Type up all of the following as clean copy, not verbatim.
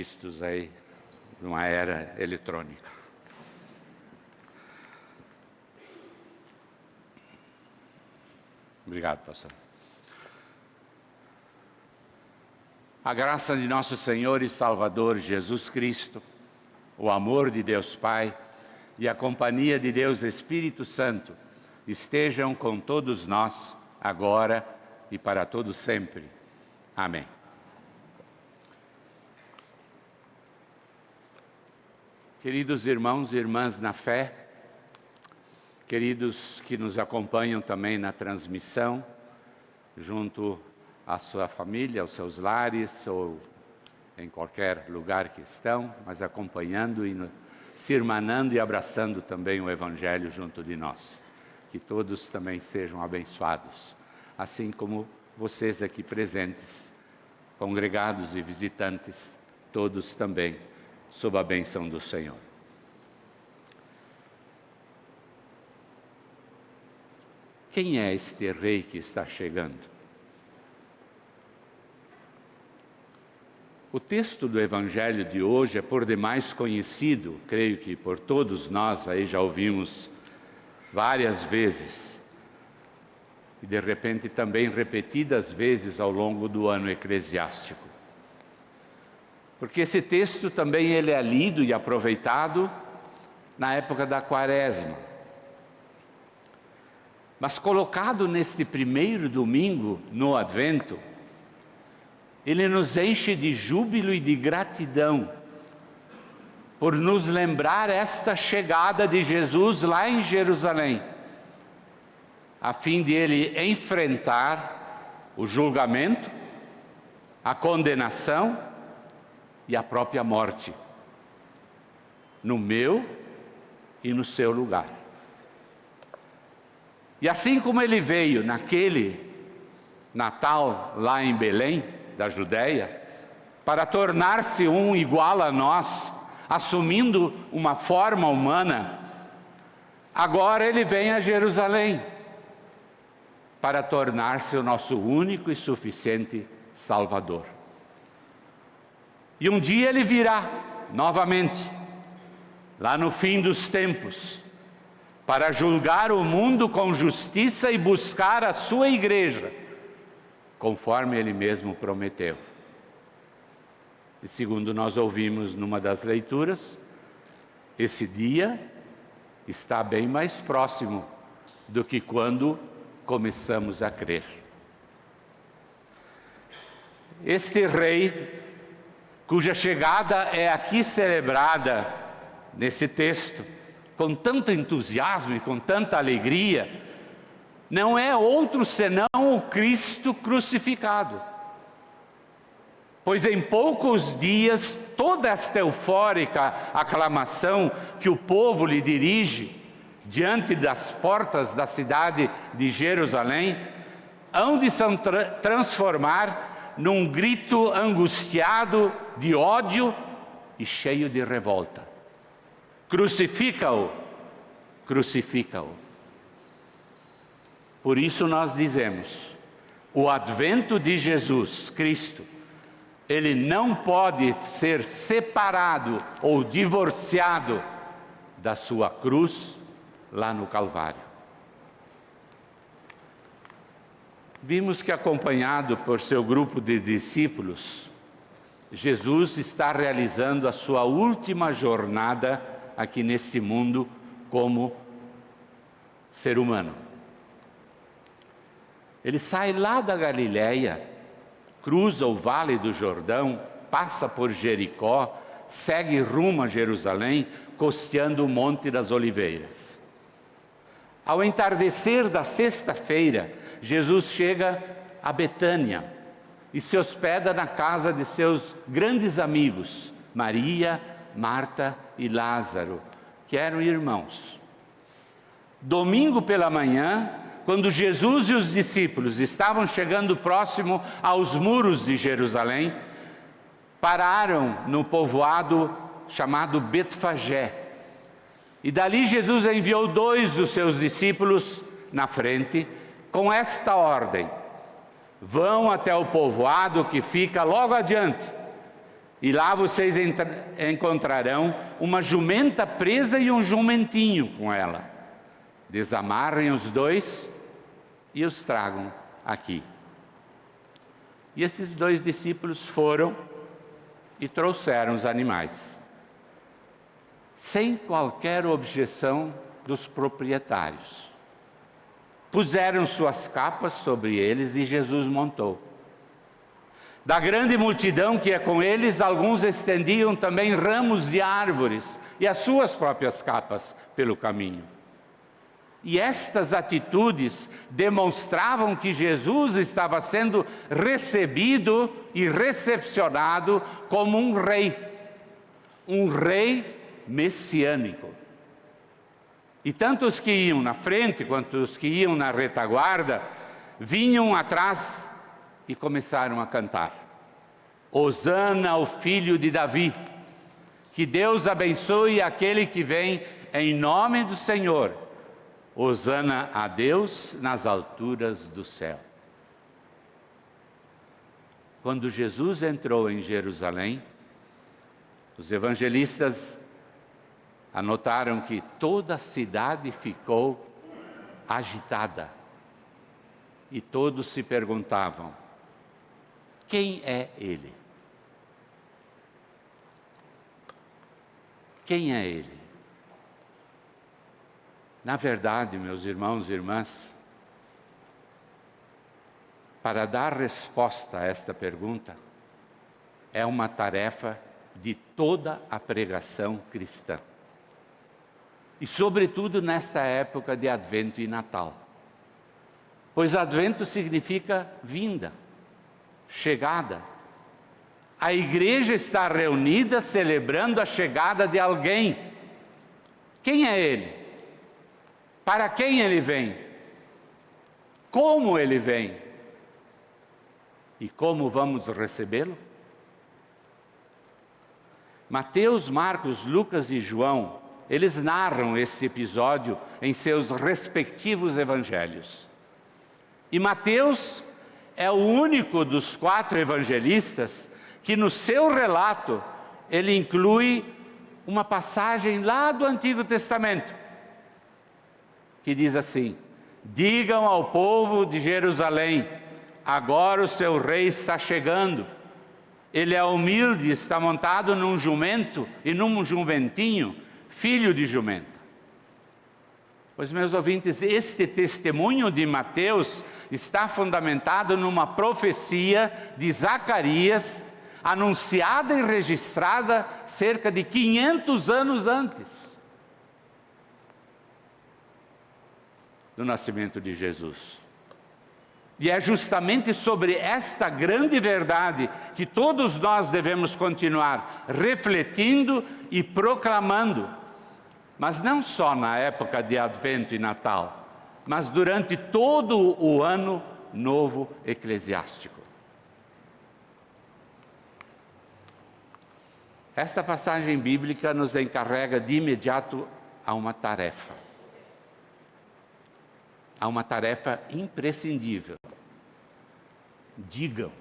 vistos aí numa era eletrônica. Obrigado, pastor. A graça de nosso Senhor e Salvador Jesus Cristo, o amor de Deus Pai e a companhia de Deus Espírito Santo estejam com todos nós, agora e para todo sempre. Amém. Queridos irmãos e irmãs na fé, queridos que nos acompanham também na transmissão, junto à sua família, aos seus lares ou em qualquer lugar que estão, mas acompanhando e se irmanando e abraçando também o Evangelho junto de nós. Que todos também sejam abençoados, assim como vocês aqui presentes, congregados e visitantes, todos também sob a bênção do Senhor. Quem é este rei que está chegando? O texto do Evangelho de hoje é por demais conhecido, creio que por todos nós, aí já ouvimos várias vezes, e de repente também repetidas vezes ao longo do ano eclesiástico. Porque esse texto também ele é lido e aproveitado na época da Quaresma. Mas colocado neste primeiro domingo no Advento, ele nos enche de júbilo e de gratidão por nos lembrar esta chegada de Jesus lá em Jerusalém, a fim de ele enfrentar o julgamento, a condenação e a própria morte, no meu e no seu lugar. E assim como ele veio naquele Natal lá em Belém, da Judéia, para tornar-se um igual a nós, assumindo uma forma humana, agora ele vem a Jerusalém, para tornar-se o nosso único e suficiente Salvador. E um dia ele virá novamente, lá no fim dos tempos, para julgar o mundo com justiça e buscar a sua igreja, conforme ele mesmo prometeu. E segundo nós ouvimos numa das leituras, esse dia está bem mais próximo do que quando começamos a crer. Este rei, cuja chegada é aqui celebrada nesse texto, com tanto entusiasmo e com tanta alegria, não é outro senão o Cristo crucificado. Pois em poucos dias, toda esta eufórica aclamação que o povo lhe dirige diante das portas da cidade de Jerusalém, hão de se transformar num grito angustiado de ódio e cheio de revolta. Crucifica-o, crucifica-o. Por isso nós dizemos, o advento de Jesus Cristo, ele não pode ser separado ou divorciado da sua cruz lá no Calvário. Vimos que, acompanhado por seu grupo de discípulos, Jesus está realizando a sua última jornada aqui neste mundo como ser humano. Ele sai lá da Galileia, cruza o Vale do Jordão, passa por Jericó, segue rumo a Jerusalém, costeando o Monte das Oliveiras. Ao entardecer da sexta-feira, Jesus chega a Betânia e se hospeda na casa de seus grandes amigos, Maria, Marta e Lázaro, que eram irmãos. Domingo pela manhã, quando Jesus e os discípulos estavam chegando próximo aos muros de Jerusalém, pararam no povoado chamado Betfagé. E dali Jesus enviou 2 dos seus discípulos na frente, com esta ordem: vão até o povoado que fica logo adiante, E lá vocês encontrarão uma jumenta presa e um jumentinho com ela. Desamarrem os dois e os tragam aqui. E esses 2 discípulos foram e trouxeram os animais, sem qualquer objeção dos proprietários. Puseram suas capas sobre eles e Jesus montou. Da grande multidão que é com eles, alguns estendiam também ramos de árvores e as suas próprias capas pelo caminho. E estas atitudes demonstravam que Jesus estava sendo recebido e recepcionado como um rei messiânico. E tanto os que iam na frente quanto os que iam na retaguarda vinham atrás e começaram a cantar: Hosana ao filho de Davi, que Deus abençoe aquele que vem em nome do Senhor. Hosana a Deus nas alturas do céu. Quando Jesus entrou em Jerusalém, os evangelistas anotaram que toda a cidade ficou agitada. E todos se perguntavam: quem é ele? Quem é ele? Na verdade, meus irmãos e irmãs, para dar resposta a esta pergunta, é uma tarefa de toda a pregação cristã. E sobretudo nesta época de Advento e Natal. Pois Advento significa vinda, chegada. A igreja está reunida celebrando a chegada de alguém. Quem é ele? Para quem ele vem? Como ele vem? E como vamos recebê-lo? Mateus, Marcos, Lucas e João, eles narram esse episódio em seus respectivos evangelhos. E Mateus é o único dos 4 evangelistas que no seu relato ele inclui uma passagem lá do Antigo Testamento, que diz assim: digam ao povo de Jerusalém, agora o seu rei está chegando. Ele é humilde, está montado num jumento e num jumentinho, filho de jumenta. Pois, meus ouvintes, este testemunho de Mateus está fundamentado numa profecia de Zacarias, anunciada e registrada cerca de 500 anos antes do nascimento de Jesus. E é justamente sobre esta grande verdade que todos nós devemos continuar refletindo e proclamando, mas não só na época de Advento e Natal, mas durante todo o ano novo eclesiástico. Esta passagem bíblica nos encarrega de imediato a uma tarefa. Há uma tarefa imprescindível. Digam.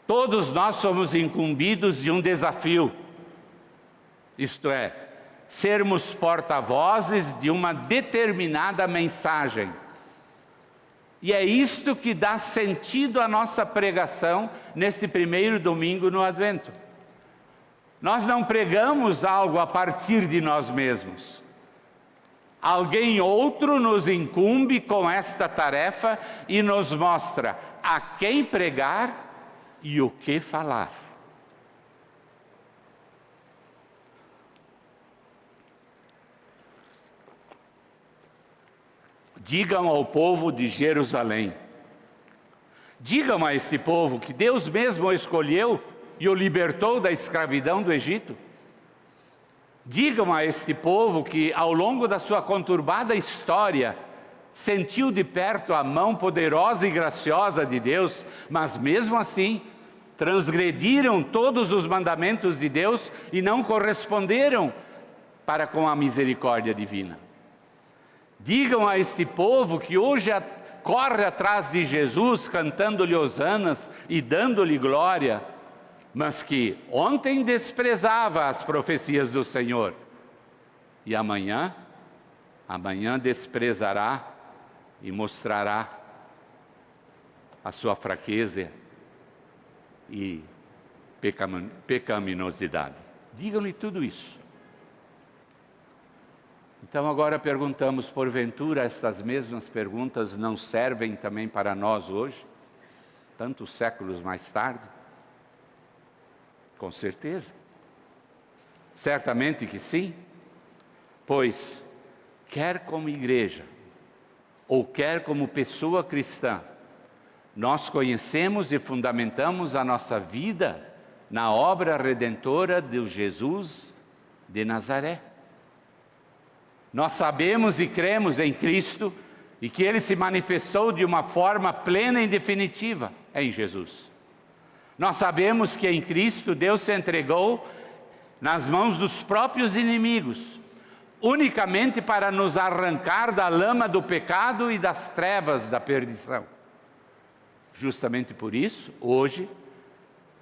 Todos nós somos incumbidos de um desafio, isto é, sermos porta-vozes de uma determinada mensagem. E é isto que dá sentido à nossa pregação nesse primeiro domingo no Advento. Nós não pregamos algo a partir de nós mesmos. Alguém outro nos incumbe com esta tarefa e nos mostra a quem pregar e o que falar. Digam ao povo de Jerusalém. Digam a esse povo que Deus mesmo o escolheu e o libertou da escravidão do Egito. Digam a este povo que, ao longo da sua conturbada história, sentiu de perto a mão poderosa e graciosa de Deus, mas mesmo assim, transgrediram todos os mandamentos de Deus e não corresponderam para com a misericórdia divina. Digam a este povo que hoje corre atrás de Jesus, cantando-lhe hosanas e dando-lhe glória, mas que ontem desprezava as profecias do Senhor, e amanhã desprezará e mostrará a sua fraqueza e pecaminosidade. Digam-lhe tudo isso. Então agora perguntamos, porventura estas mesmas perguntas não servem também para nós hoje, tantos séculos mais tarde? Com certeza. Certamente que sim, pois quer como igreja, ou quer como pessoa cristã, nós conhecemos e fundamentamos a nossa vida na obra redentora de Jesus de Nazaré. Nós sabemos e cremos em Cristo e que Ele se manifestou de uma forma plena e definitiva em Jesus. Nós sabemos que em Cristo Deus se entregou nas mãos dos próprios inimigos, unicamente para nos arrancar da lama do pecado e das trevas da perdição. Justamente por isso, hoje,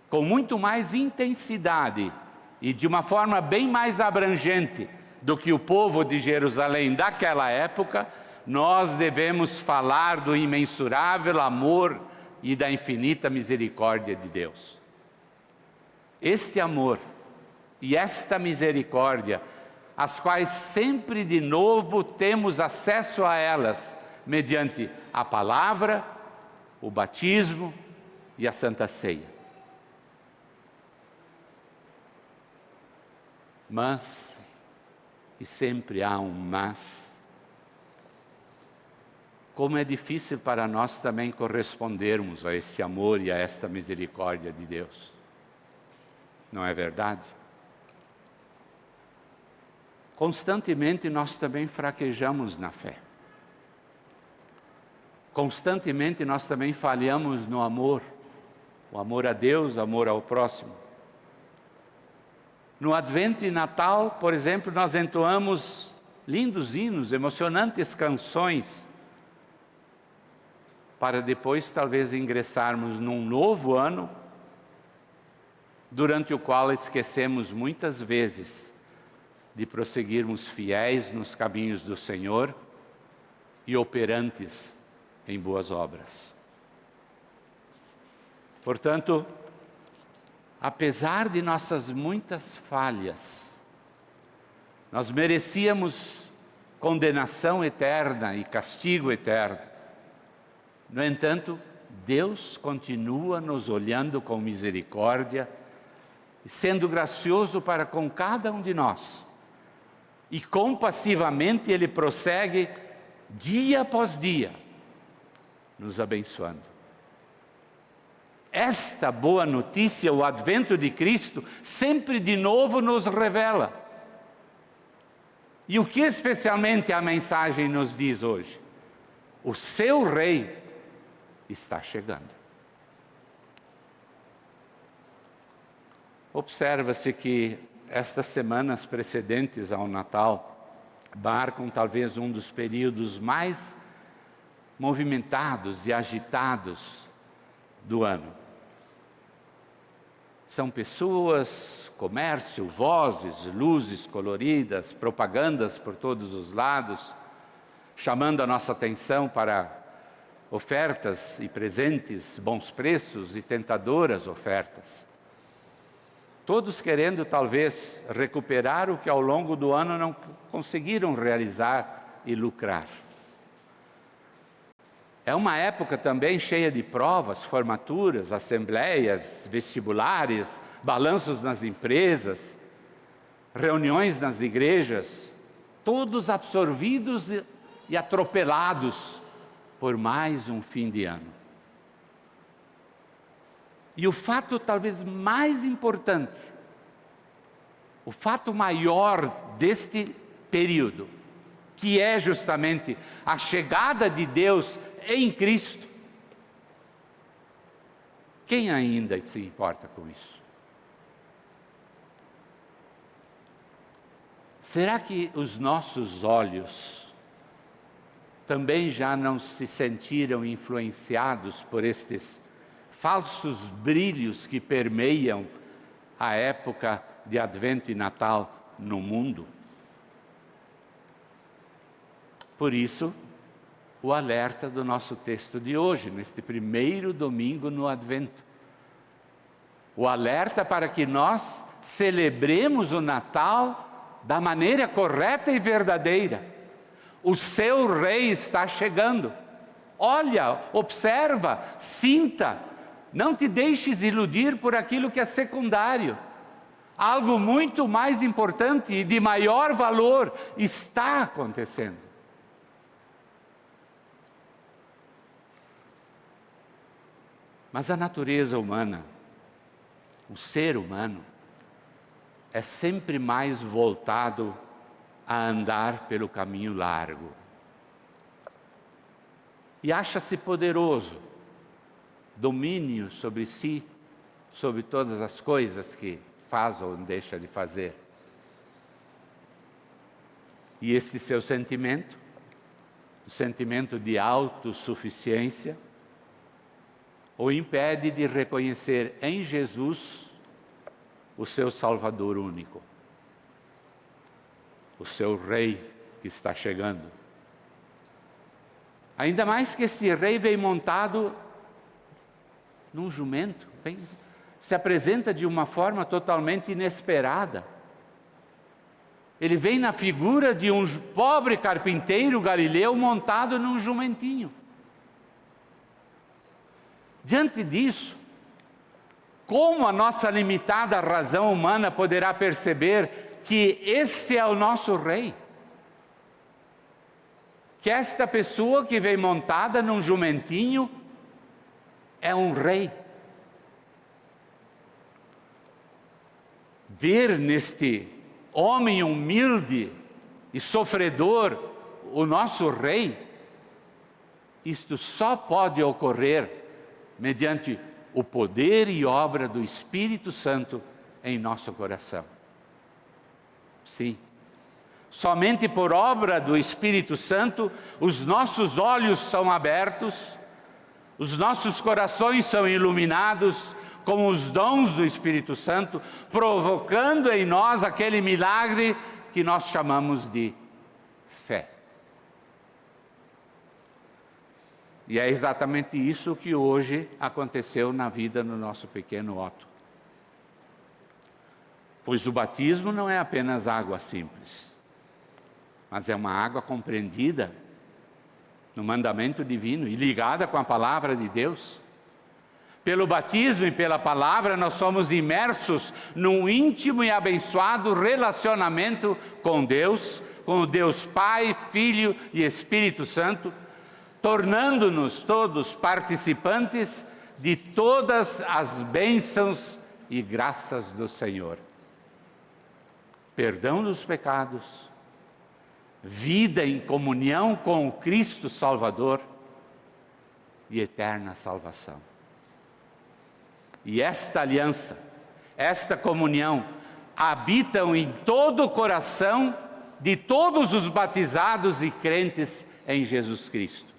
com muito mais intensidade e de uma forma bem mais abrangente do que o povo de Jerusalém daquela época, nós devemos falar do imensurável amor e da infinita misericórdia de Deus. Este amor e esta misericórdia, as quais sempre de novo temos acesso a elas, mediante a palavra, o batismo e a Santa Ceia. Mas, e sempre há um mas, como é difícil para nós também correspondermos a esse amor e a esta misericórdia de Deus. Não é verdade? Constantemente nós também fraquejamos na fé. Constantemente nós também falhamos no amor, o amor a Deus, o amor ao próximo. No Advento e Natal, por exemplo, nós entoamos lindos hinos, emocionantes canções, para depois talvez ingressarmos num novo ano, durante o qual esquecemos muitas vezes de prosseguirmos fiéis nos caminhos do Senhor e operantes em boas obras. Portanto, apesar de nossas muitas falhas, nós merecíamos condenação eterna e castigo eterno. No entanto, Deus continua nos olhando com misericórdia e sendo gracioso para com cada um de nós. E compassivamente Ele prossegue dia após dia, nos abençoando. Esta boa notícia, o advento de Cristo, sempre de novo nos revela. E o que especialmente a mensagem nos diz hoje? O seu Rei está chegando. Observa-se que estas semanas precedentes ao Natal marcam talvez um dos períodos mais movimentados e agitados do ano. São pessoas, comércio, vozes, luzes coloridas, propagandas por todos os lados, chamando a nossa atenção para ofertas e presentes, bons preços e tentadoras ofertas. Todos querendo talvez recuperar o que ao longo do ano não conseguiram realizar e lucrar. É uma época também cheia de provas, formaturas, assembleias, vestibulares, balanços nas empresas, reuniões nas igrejas, todos absorvidos e atropelados por mais um fim de ano. E o fato talvez mais importante, o fato maior deste período, que é justamente a chegada de Deus em Cristo. Quem ainda se importa com isso? Será que os nossos olhos também já não se sentiram influenciados por estes falsos brilhos que permeiam a época de Advento e Natal no mundo. Por isso, o alerta do nosso texto de hoje, neste primeiro domingo no Advento. O alerta para que nós celebremos o Natal da maneira correta e verdadeira. O seu rei está chegando. Olha, observa, sinta. Não te deixes iludir por aquilo que é secundário. Algo muito mais importante e de maior valor está acontecendo. Mas a natureza humana, o ser humano, é sempre mais voltado a andar pelo caminho largo. E acha-se poderoso, domínio sobre si, sobre todas as coisas que faz ou deixa de fazer. E esse seu sentimento, o sentimento de autossuficiência, o impede de reconhecer em Jesus o seu Salvador único, o seu Rei que está chegando. Ainda mais que este Rei vem montado num jumento, se apresenta de uma forma totalmente inesperada. Ele vem na figura de um pobre carpinteiro galileu montado num jumentinho. Diante disso, como a nossa limitada razão humana poderá perceber que esse é o nosso Rei? Que esta pessoa que vem montada num jumentinho é um Rei. Ver neste homem humilde e sofredor o nosso Rei, isto só pode ocorrer mediante o poder e obra do Espírito Santo em nosso coração. Sim, somente por obra do Espírito Santo, os nossos olhos são abertos, os nossos corações são iluminados com os dons do Espírito Santo, provocando em nós aquele milagre que nós chamamos de fé. E é exatamente isso que hoje aconteceu na vida do nosso pequeno Otto. Pois o batismo não é apenas água simples, mas é uma água compreendida no mandamento divino e ligada com a palavra de Deus. Pelo batismo e pela palavra nós somos imersos num íntimo e abençoado relacionamento com Deus, com o Deus Pai, Filho e Espírito Santo, tornando-nos todos participantes de todas as bênçãos e graças do Senhor. Perdão dos pecados, vida em comunhão com o Cristo Salvador e eterna salvação. E esta aliança, esta comunhão, habitam em todo o coração de todos os batizados e crentes em Jesus Cristo.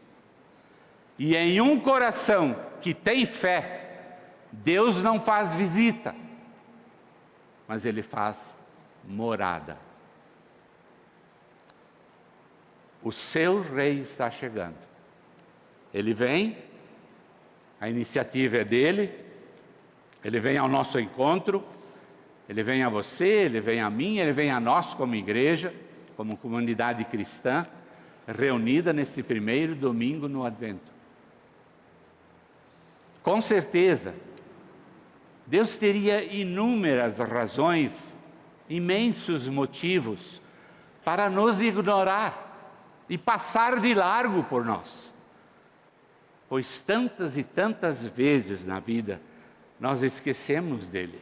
E em um coração que tem fé, Deus não faz visita, mas Ele faz morada. O seu Rei está chegando. Ele vem, a iniciativa é dele, Ele vem ao nosso encontro, Ele vem a você, Ele vem a mim, Ele vem a nós como igreja, como comunidade cristã, reunida nesse primeiro domingo no Advento. Com certeza, Deus teria inúmeras razões, imensos motivos para nos ignorar e passar de largo por nós. Pois tantas e tantas vezes na vida nós esquecemos dele,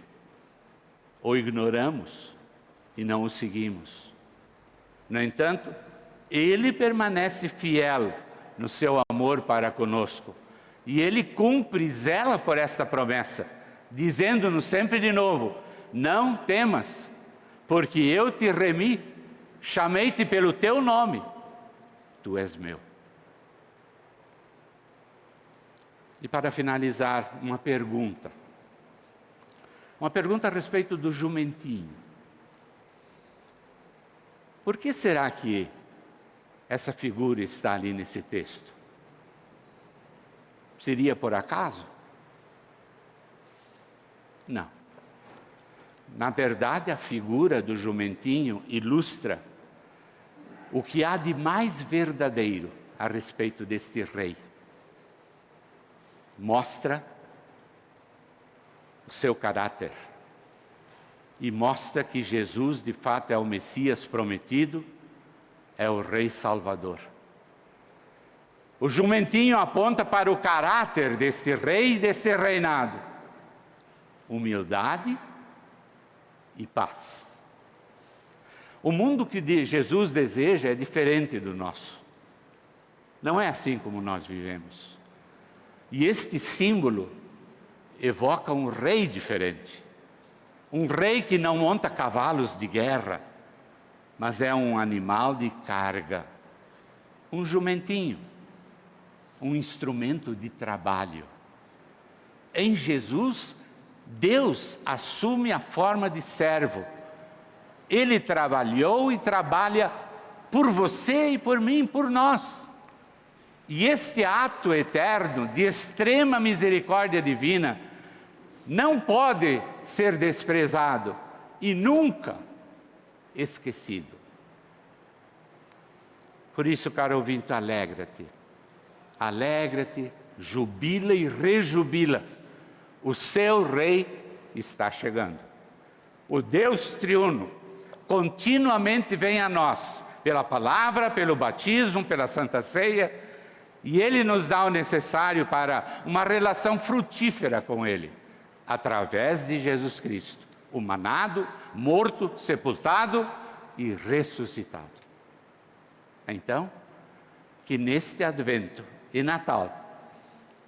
ou ignoramos e não o seguimos. No entanto, ele permanece fiel no seu amor para conosco. E Ele cumpre e zela por essa promessa, dizendo-nos sempre de novo: não temas, porque eu te remi, chamei-te pelo teu nome, tu és meu. E para finalizar, uma pergunta: Uma pergunta a respeito do jumentinho. Por que será que essa figura está ali nesse texto? Seria por acaso? Não. Na verdade, a figura do jumentinho ilustra o que há de mais verdadeiro a respeito deste rei. Mostra o seu caráter e mostra que Jesus, de fato, é o Messias prometido, é o Rei Salvador. O jumentinho aponta para o caráter deste rei e deste reinado: humildade e paz. O mundo que Jesus deseja é diferente do nosso. Não é assim como nós vivemos. E este símbolo evoca um rei diferente. Um rei que não monta cavalos de guerra, mas é um animal de carga. Um jumentinho. Um instrumento de trabalho. Em Jesus, Deus assume a forma de servo. Ele trabalhou e trabalha por você e por mim, por nós. E este ato eterno de extrema misericórdia divina não pode ser desprezado e nunca esquecido. Por isso, caro ouvinte, alegra-te. Alegra-te, jubila e rejubila. O seu rei está chegando. O Deus triuno continuamente vem a nós, pela palavra, pelo batismo, pela Santa Ceia, e Ele nos dá o necessário para uma relação frutífera com Ele, através de Jesus Cristo, humanado, morto, sepultado e ressuscitado. Então, que neste Advento e Natal,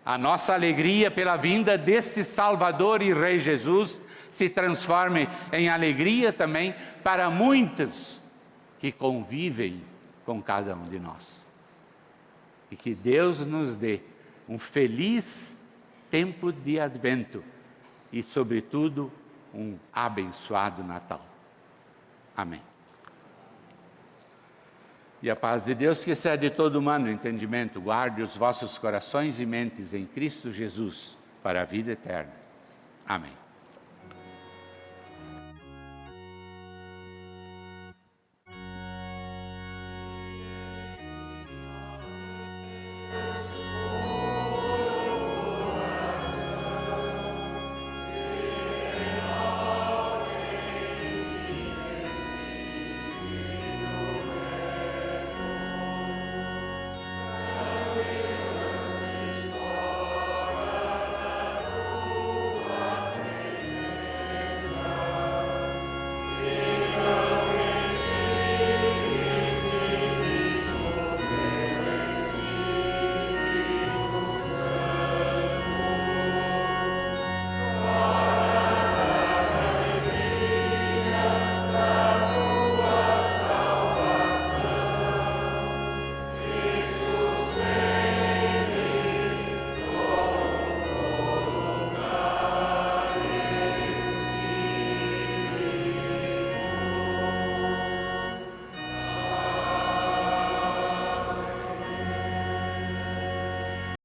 a nossa alegria pela vinda deste Salvador e Rei Jesus se transforme em alegria também para muitos que convivem com cada um de nós. E que Deus nos dê um feliz tempo de Advento e, sobretudo, um abençoado Natal. Amém. E a paz de Deus, que excede todo humano entendimento, guarde os vossos corações e mentes em Cristo Jesus para a vida eterna. Amém.